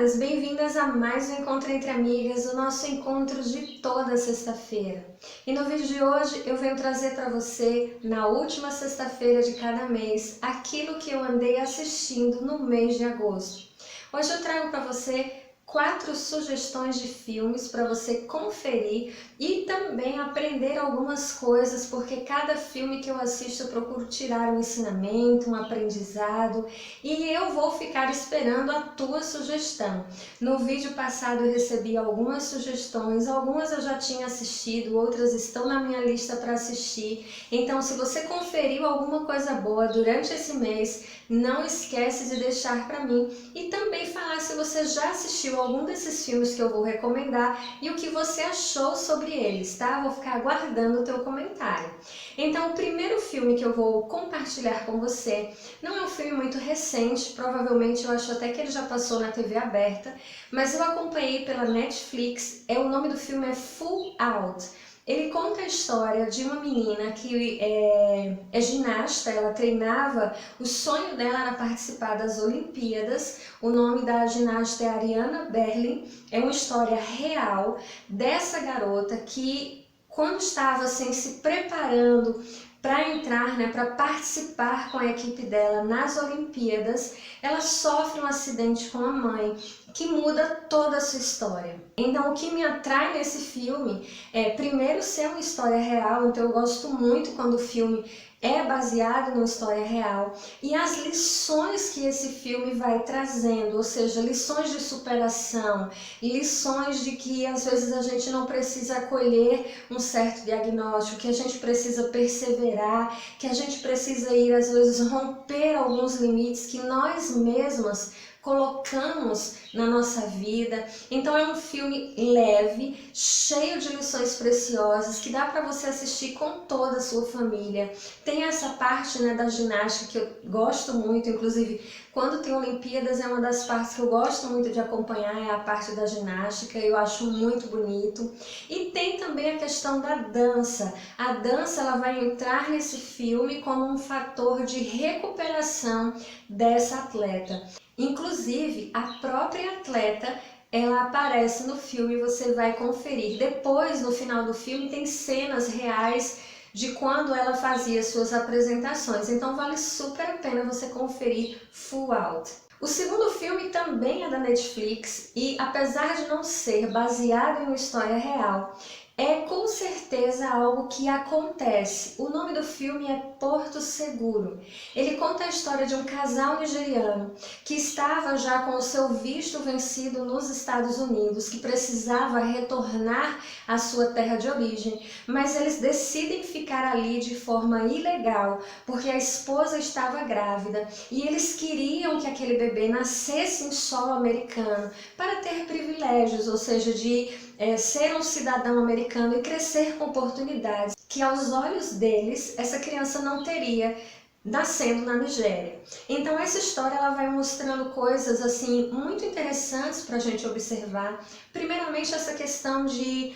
amadas, bem-vindas a mais um Encontro Entre Amigas, o nosso encontro de toda sexta-feira. E no vídeo de hoje eu venho trazer para você, na última sexta-feira de cada mês, aquilo que eu andei assistindo no mês de agosto. Hoje eu trago para você 4 sugestões de filmes para você conferir e também aprender algumas coisas, porque cada filme que eu assisto eu procuro tirar um ensinamento, um aprendizado, e eu vou ficar esperando a tua sugestão. No vídeo passado eu recebi algumas sugestões, algumas eu já tinha assistido, outras estão na minha lista para assistir. Então, se você conferiu alguma coisa boa durante esse mês, não esquece de deixar para mim e também falar se você já assistiu algum desses filmes que eu vou recomendar e o que você achou sobre eles, tá? Vou ficar aguardando o teu comentário. Então, o primeiro filme que eu vou compartilhar com você não é um filme muito recente, provavelmente eu acho até que ele já passou na TV aberta, mas eu acompanhei pela Netflix. O nome do filme é Full Out. Ele conta a história de uma menina que é ginasta. Ela treinava, o sonho dela era participar das Olimpíadas. O nome da ginasta é Ariana Berlin. É uma história real dessa garota que, quando estava assim, se preparando para entrar, para participar com a equipe dela nas Olimpíadas, ela sofre um acidente com a mãe que muda toda a sua história. Então, o que me atrai nesse filme é, primeiro, ser uma história real. Então eu gosto muito quando o filme é baseado numa história real, e as lições que esse filme vai trazendo, ou seja, lições de superação, lições de que às vezes a gente não precisa acolher um certo diagnóstico, que a gente precisa perseverar, que a gente precisa ir às vezes romper alguns limites que nós mesmas colocamos na nossa vida. Então é um filme leve, cheio de lições preciosas, que dá para você assistir com toda a sua família. Tem essa parte da ginástica que eu gosto muito, inclusive quando tem Olimpíadas é uma das partes que eu gosto muito de acompanhar, é a parte da ginástica, eu acho muito bonito. E tem também a questão da dança. A dança, ela vai entrar nesse filme como um fator de recuperação dessa atleta. Inclusive, a própria atleta, ela aparece no filme, você vai conferir. Depois, no final do filme, tem cenas reais de quando ela fazia suas apresentações. Então, vale super a pena você conferir Full Out. O segundo filme também é da Netflix e, apesar de não ser baseado em uma história real, é com certeza algo que acontece. O nome do filme é Porto Seguro. Ele conta a história de um casal nigeriano que estava já com o seu visto vencido nos Estados Unidos, que precisava retornar à sua terra de origem, mas eles decidem ficar ali de forma ilegal, porque a esposa estava grávida e eles queriam que aquele bebê nascesse em solo americano para ter privilégios, ou seja, de ser um cidadão americano e crescer com oportunidades que aos olhos deles essa criança não teria nascendo na Nigéria. Então essa história ela vai mostrando coisas assim muito interessantes para a gente observar. Primeiramente, essa questão de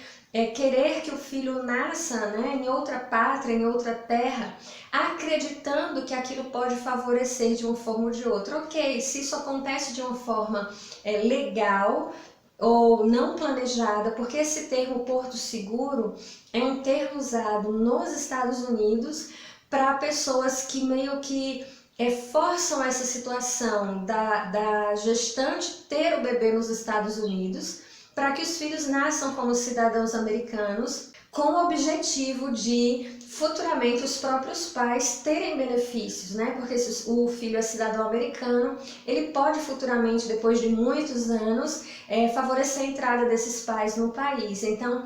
querer que o filho nasça em outra pátria, em outra terra, acreditando que aquilo pode favorecer de uma forma ou de outra. Ok, se isso acontece de uma forma legal ou não planejada, porque esse termo Porto Seguro é um termo usado nos Estados Unidos para pessoas que meio que forçam essa situação da gestante ter o bebê nos Estados Unidos, para que os filhos nasçam como cidadãos americanos, com o objetivo de futuramente os próprios pais terem benefícios, porque se o filho é cidadão americano, ele pode futuramente, depois de muitos anos, favorecer a entrada desses pais no país. Então,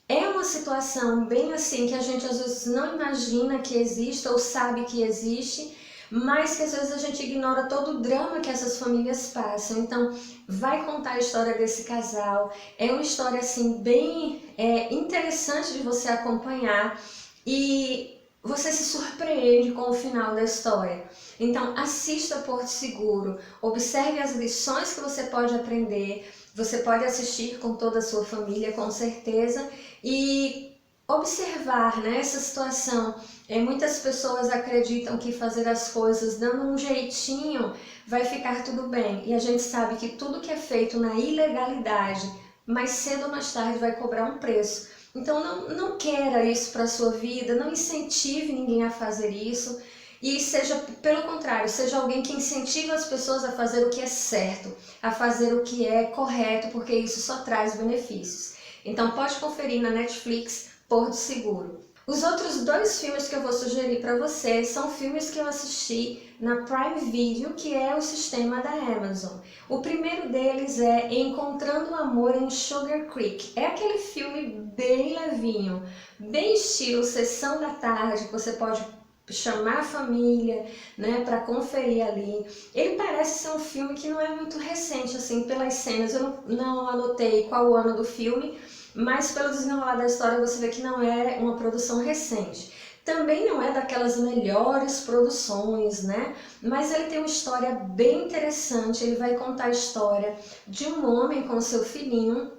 é uma situação bem assim que a gente às vezes não imagina que exista ou sabe que existe, mas que às vezes a gente ignora todo o drama que essas famílias passam. Então, vai contar a história desse casal. É uma história assim bem interessante de você acompanhar e você se surpreende com o final da história. Então, assista Porto Seguro, observe as lições que você pode aprender. Você pode assistir com toda a sua família, com certeza, e observar, né, essa situação. Muitas pessoas acreditam que fazer as coisas dando um jeitinho vai ficar tudo bem. E a gente sabe que tudo que é feito na ilegalidade, mais cedo ou mais tarde vai cobrar um preço. Então não queira isso para a sua vida, não incentive ninguém a fazer isso. E seja, pelo contrário, seja alguém que incentiva as pessoas a fazer o que é certo, a fazer o que é correto, porque isso só traz benefícios. Então pode conferir na Netflix Porto Seguro. Os outros 2 filmes que eu vou sugerir para você são filmes que eu assisti na Prime Video, que é o sistema da Amazon. O primeiro deles é Encontrando o Amor em Sugar Creek. É aquele filme bem levinho, bem estilo sessão da tarde, que você pode chamar a família, né, para conferir ali. Ele parece ser um filme que não é muito recente, assim, pelas cenas. Eu não anotei qual o ano do filme, mas pelo desenrolar da história você vê que não é uma produção recente. Também não é daquelas melhores produções, né? Mas ele tem uma história bem interessante. Ele vai contar a história de um homem com seu filhinho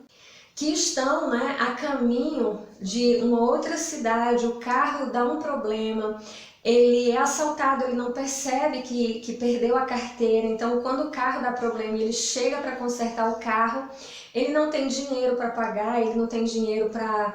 que estão, né, a caminho de uma outra cidade. O carro dá um problema, ele é assaltado, ele não percebe que perdeu a carteira. Então quando o carro dá problema e ele chega para consertar o carro, ele não tem dinheiro para pagar, ele não tem dinheiro para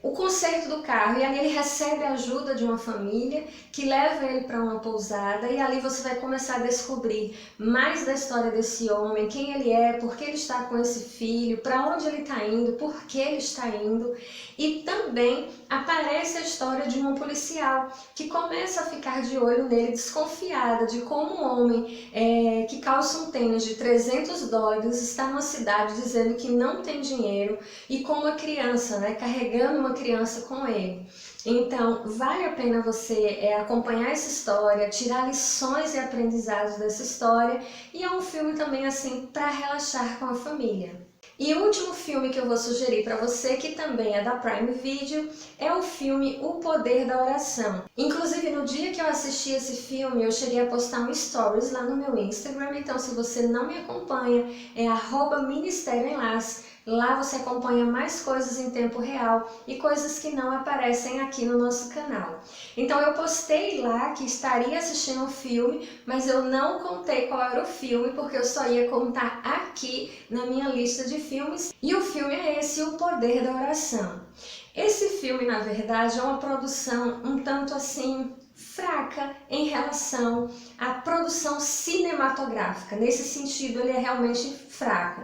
o conserto do carro, e ali ele recebe a ajuda de uma família que leva ele para uma pousada, e ali você vai começar a descobrir mais da história desse homem, quem ele é, por que ele está com esse filho, para onde ele está indo, por que ele está indo. E também aparece a história de uma policial que começa a ficar de olho nele, desconfiada de como um homem que calça um tênis de $300 está numa cidade dizendo que não tem dinheiro, e com uma criança, né, carregando uma criança com ele. Então vale a pena você acompanhar essa história, tirar lições e aprendizados dessa história, e é um filme também assim para relaxar com a família. E o último filme que eu vou sugerir para você, que também é da Prime Video, é o filme O Poder da Oração. Inclusive, no dia que eu assisti esse filme, eu cheguei a postar um stories lá no meu Instagram, então se você não me acompanha, é @ministérioenlace. Lá você acompanha mais coisas em tempo real e coisas que não aparecem aqui no nosso canal. Então eu postei lá que estaria assistindo um filme, mas eu não contei qual era o filme, porque eu só ia contar aqui na minha lista de filmes. E o filme é esse, O Poder da Oração. Esse filme, na verdade, é uma produção um tanto assim fraca em relação à produção cinematográfica. Nesse sentido, ele é realmente fraco.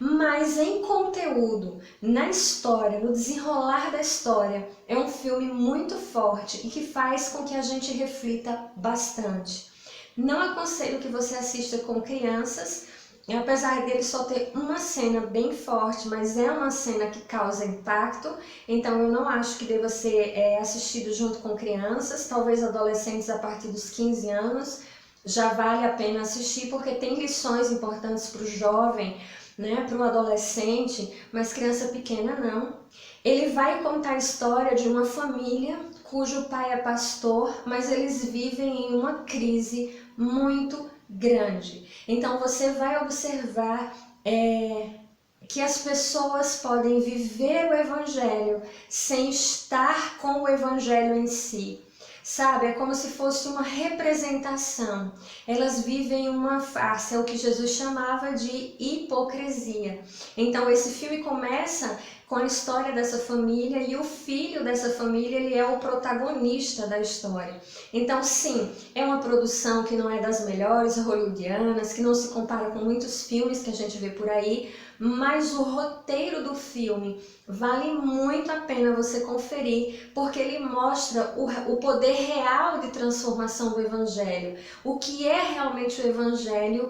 Mas em conteúdo, na história, no desenrolar da história, é um filme muito forte e que faz com que a gente reflita bastante. Não aconselho que você assista com crianças, apesar dele só ter uma cena bem forte, mas é uma cena que causa impacto, então eu não acho que deva ser assistido junto com crianças, talvez adolescentes a partir dos 15 anos, já vale a pena assistir, porque tem lições importantes para o jovem, né, para o adolescente, mas criança pequena não. Ele vai contar a história de uma família cujo pai é pastor, mas eles vivem em uma crise muito grande. Então você vai observar que as pessoas podem viver o evangelho sem estar com o evangelho em si. Sabe, é como se fosse uma representação. Elas vivem uma farsa, é o que Jesus chamava de hipocrisia. Então esse filme começa com a história dessa família, e o filho dessa família, ele é o protagonista da história. Então sim, é uma produção que não é das melhores hollywoodianas, que não se compara com muitos filmes que a gente vê por aí, mas o roteiro do filme vale muito a pena você conferir, porque ele mostra o poder real de transformação do Evangelho, o que é realmente o Evangelho,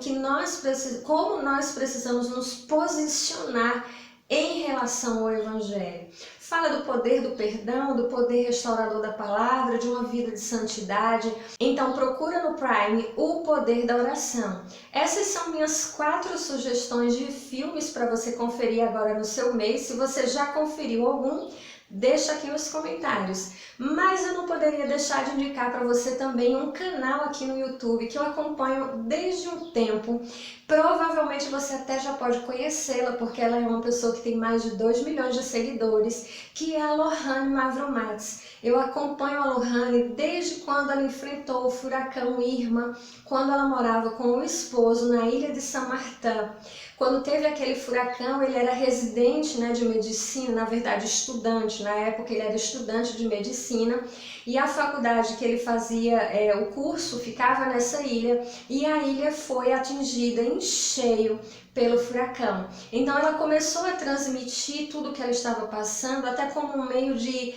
como nós precisamos nos posicionar em relação ao Evangelho. Fala do poder do perdão, do poder restaurador da palavra, de uma vida de santidade. Então procura no Prime O Poder da Oração. Essas são minhas 4 sugestões de filmes para você conferir agora no seu mês. Se você já conferiu algum, deixa aqui nos comentários. Mas eu não poderia deixar de indicar para você também um canal aqui no YouTube que eu acompanho desde um tempo. Provavelmente você até já pode conhecê-la, porque ela é uma pessoa que tem mais de 2 milhões de seguidores, que é a Lohane Mavromatis. Eu acompanho a Lohane desde quando ela enfrentou o furacão Irma, quando ela morava com o esposo na ilha de São Martin. Quando teve aquele furacão, ele era residente, de medicina, na verdade estudante, na época ele era estudante de medicina, e a faculdade que ele fazia, o curso, ficava nessa ilha, e a ilha foi atingida em cheio pelo furacão. Então ela começou a transmitir tudo o que ela estava passando, até como um meio de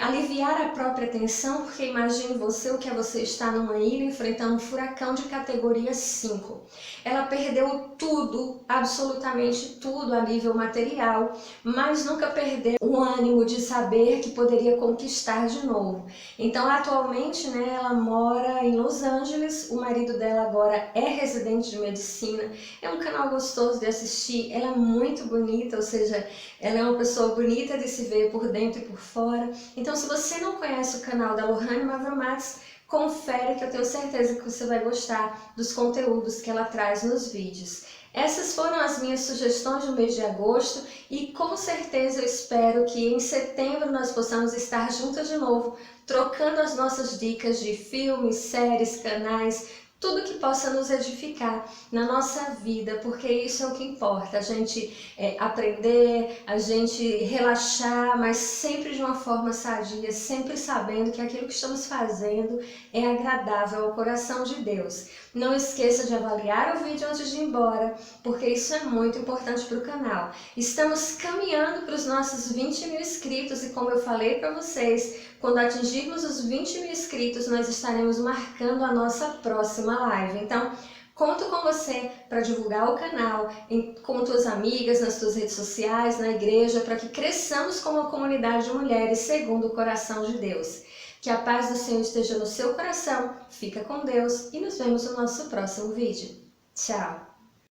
aliviar a própria tensão, porque imagine você o que é você estar numa ilha enfrentando um furacão de categoria 5. Ela perdeu tudo, absolutamente tudo a nível material, mas nunca perdeu o ânimo de saber que poderia conquistar de novo. Então atualmente ela mora em Los Angeles, o marido dela agora é residente de medicina, é um canal gostoso de assistir, ela é muito bonita, ou seja, ela é uma pessoa bonita de se ver por dentro e por fora. Então, se você não conhece o canal da Lohane Mavromatis, confere que eu tenho certeza que você vai gostar dos conteúdos que ela traz nos vídeos. Essas foram as minhas sugestões do mês de agosto e com certeza eu espero que em setembro nós possamos estar juntas de novo, trocando as nossas dicas de filmes, séries, canais, tudo que possa nos edificar na nossa vida, porque isso é o que importa, a gente aprender, a gente relaxar, mas sempre de uma forma sadia, sempre sabendo que aquilo que estamos fazendo é agradável ao coração de Deus. Não esqueça de avaliar o vídeo antes de ir embora, porque isso é muito importante para o canal. Estamos caminhando para os nossos 20 mil inscritos e como eu falei para vocês, quando atingirmos os 20 mil inscritos, nós estaremos marcando a nossa próxima live. Então, conto com você para divulgar o canal com tuas amigas, nas tuas redes sociais, na igreja, para que cresçamos como uma comunidade de mulheres segundo o coração de Deus. Que a paz do Senhor esteja no seu coração, fica com Deus e nos vemos no nosso próximo vídeo. Tchau!